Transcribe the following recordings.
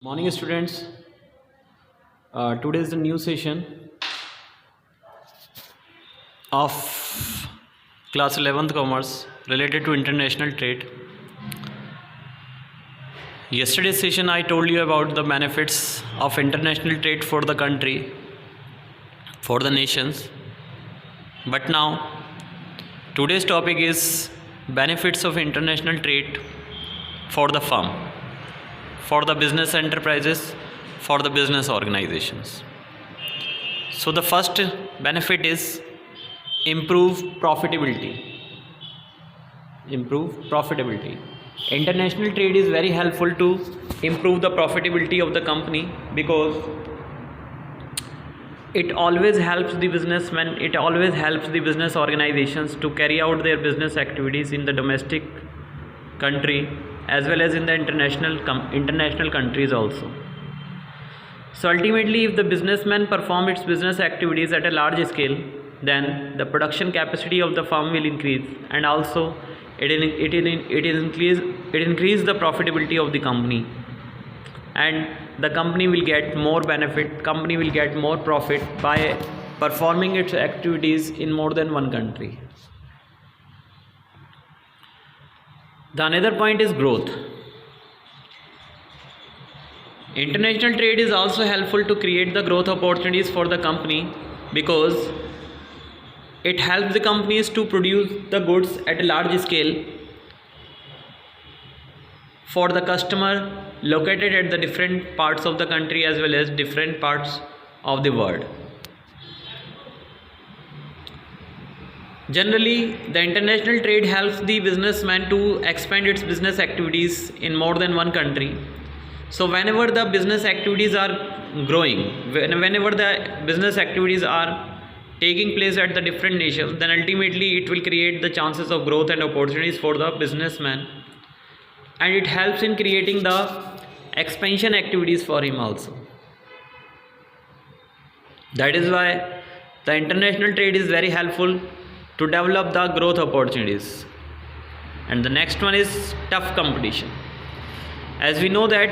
Morning students. Today is the new session of class 11th commerce related to international trade. Yesterday's session I told you about the benefits of international trade for the country, for the nations. But now today's topic is benefits of international trade for the firm, for the business enterprises, for the business organizations. So the first benefit is improve profitability. International trade is very helpful to improve the profitability of the company because it always helps the businessmen, it always helps the business organizations to carry out their business activities in the domestic country as well as in the international countries also. So ultimately, if the businessman perform its business activities at a large scale, then the production capacity of the firm will increase, and also it increase the profitability of the company, and the company will get more benefit, company will get more profit by performing its activities in more than one country. The another point is growth. International trade is also helpful to create the growth opportunities for the company because it helps the companies to produce the goods at a large scale for the customer located at the different parts of the country as well as different parts of the world. Generally, the international trade helps the businessman to expand its business activities in more than one country. So whenever the business activities are growing, whenever the business activities are taking place at the different nations, then ultimately it will create the chances of growth and opportunities for the businessman, and it helps in creating the expansion activities for him also. That is why the international trade is very helpful to develop the growth opportunities. And the next one is tough competition. As we know that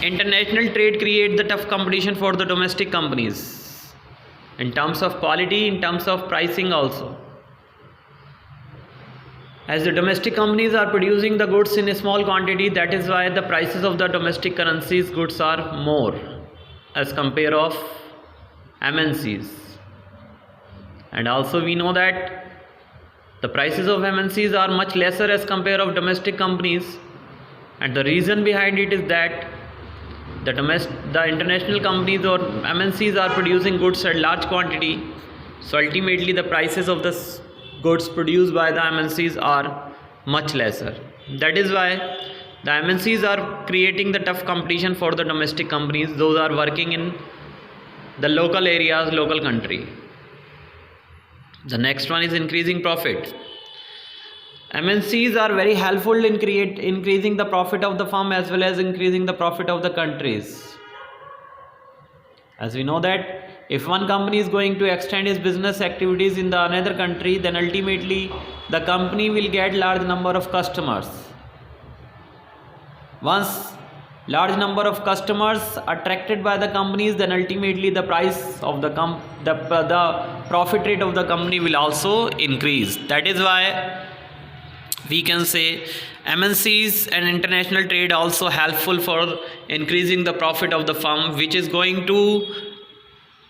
international trade creates the tough competition for the domestic companies in terms of quality, in terms of pricing also. As the domestic companies are producing the goods in a small quantity, that is why the prices of the domestic currencies goods are more as compare of MNCs. And also we know that the prices of MNCs are much lesser as compare of domestic companies, and the reason behind it is that the international companies or MNCs are producing goods at large quantity, so ultimately the prices of the goods produced by the MNCs are much lesser. That is why the MNCs are creating the tough competition for the domestic companies, those are working in the local areas, local country. The next one is increasing profit. MNCs are very helpful in increasing the profit of the firm as well as increasing the profit of the countries. As we know that if one company is going to extend its business activities in the another country, then ultimately the company will get large number of customers. Once large number of customers attracted by the companies, then ultimately the price of the profit rate of the company will also increase. That is why we can say MNCs and international trade also helpful for increasing the profit of the firm, which is going to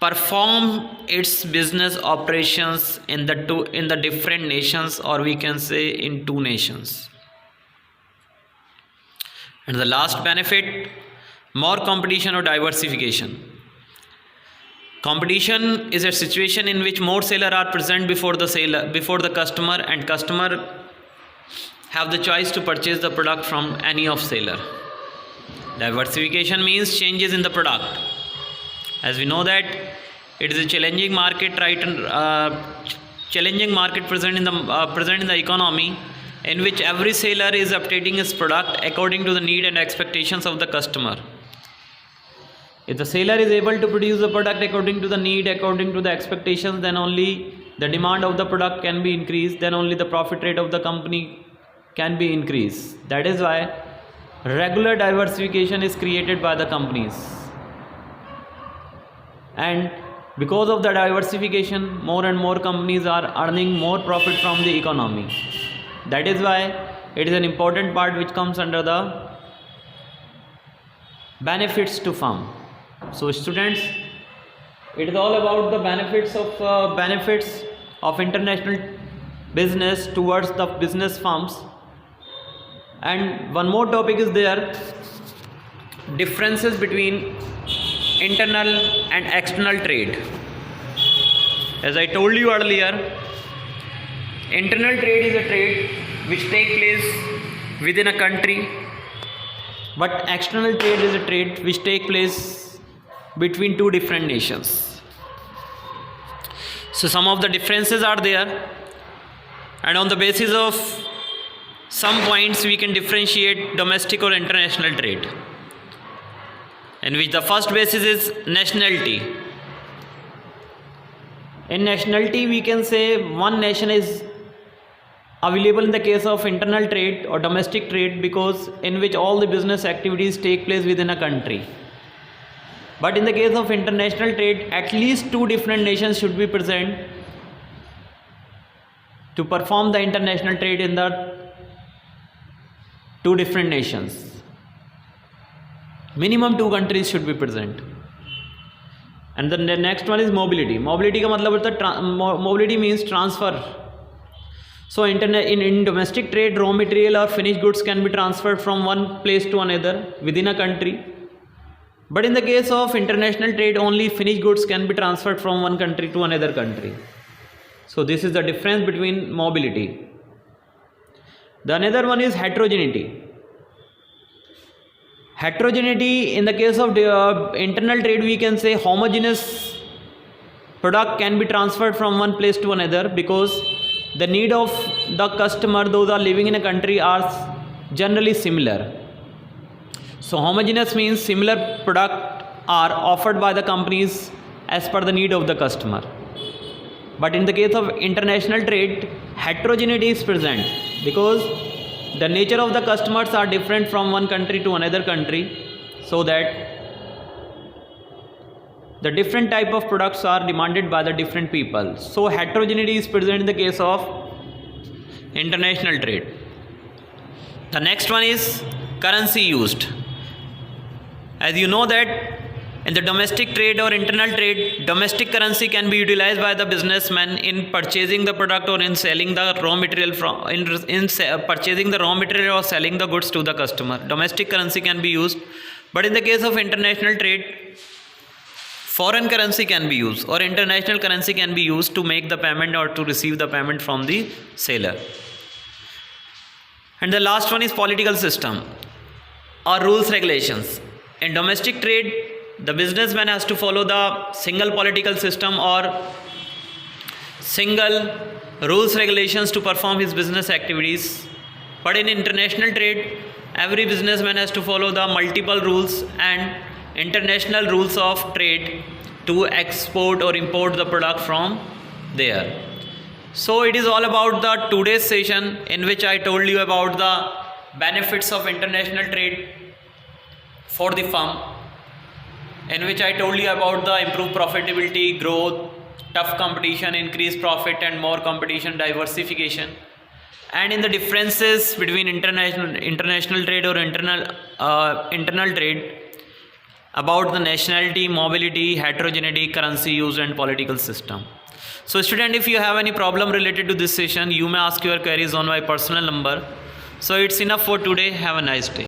perform its business operations in the different nations, or we can say in two nations. And the last benefit, more competition or diversification. Competition is a situation in which more sellers are present before the customer, and customer have the choice to purchase the product from any of seller. Diversification means changes in the product. As we know that it is a challenging market, challenging market present in the economy, in which every seller is updating his product according to the need and expectations of the customer. If the seller is able to produce the product according to the need, according to the expectations, then only the demand of the product can be increased, then only the profit rate of the company can be increased. That is why regular diversification is created by the companies, and because of the diversification, more and more companies are earning more profit from the economy. That is why it is an important part which comes under the benefits to firm. So students, it is all about the benefits of international business towards the business firms. And one more topic is there, differences between internal and external trade. As I told you earlier, internal trade is a trade which takes place within a country, but external trade is a trade which takes place between two different nations. So some of the differences are there, and on the basis of some points we can differentiate domestic or international trade, in which the first basis is nationality. In nationality, we can say one nation is available in the case of internal trade or domestic trade, because in which all the business activities take place within a country. But in the case of international trade, at least two different nations should be present to perform the international trade in the two different nations. Minimum two countries should be present. And then the next one is mobility. Mobility का मतलब होता है mobility means transfer. So in domestic trade, raw material or finished goods can be transferred from one place to another within a country. But in the case of international trade, only finished goods can be transferred from one country to another country. So this is the difference between mobility. The another one is heterogeneity. Heterogeneity, in the case of internal trade, we can say homogeneous product can be transferred from one place to another, because the need of the customer, those are living in a country, are generally similar. So homogeneous means similar product are offered by the companies as per the need of the customer. But in the case of international trade, heterogeneity is present, because the nature of the customers are different from one country to another country, so that the different type of products are demanded by the different people. So heterogeneity is present in the case of international trade. The next one is currency used. As you know that in the domestic trade or internal trade, domestic currency can be utilized by the businessman in purchasing the product or in selling the raw material purchasing the raw material or selling the goods to the customer. Domestic currency can be used. But in the case of international trade, foreign currency can be used, or international currency can be used to make the payment or to receive the payment from the seller. And the last one is political system or rules regulations. In domestic trade, the businessman has to follow the single political system or single rules regulations to perform his business activities. But in international trade, every businessman has to follow the multiple rules and international rules of trade to export or import the product from there. So it is all about the today's session, in which I told you about the benefits of international trade for the firm, in which I told you about the improved profitability, growth, tough competition, increased profit and more competition, diversification, and in the differences between international trade or internal trade, about the nationality, mobility, heterogeneity, currency use and political system. So student, if you have any problem related to this session, you may ask your queries on my personal number. So it's enough for today. Have a nice day.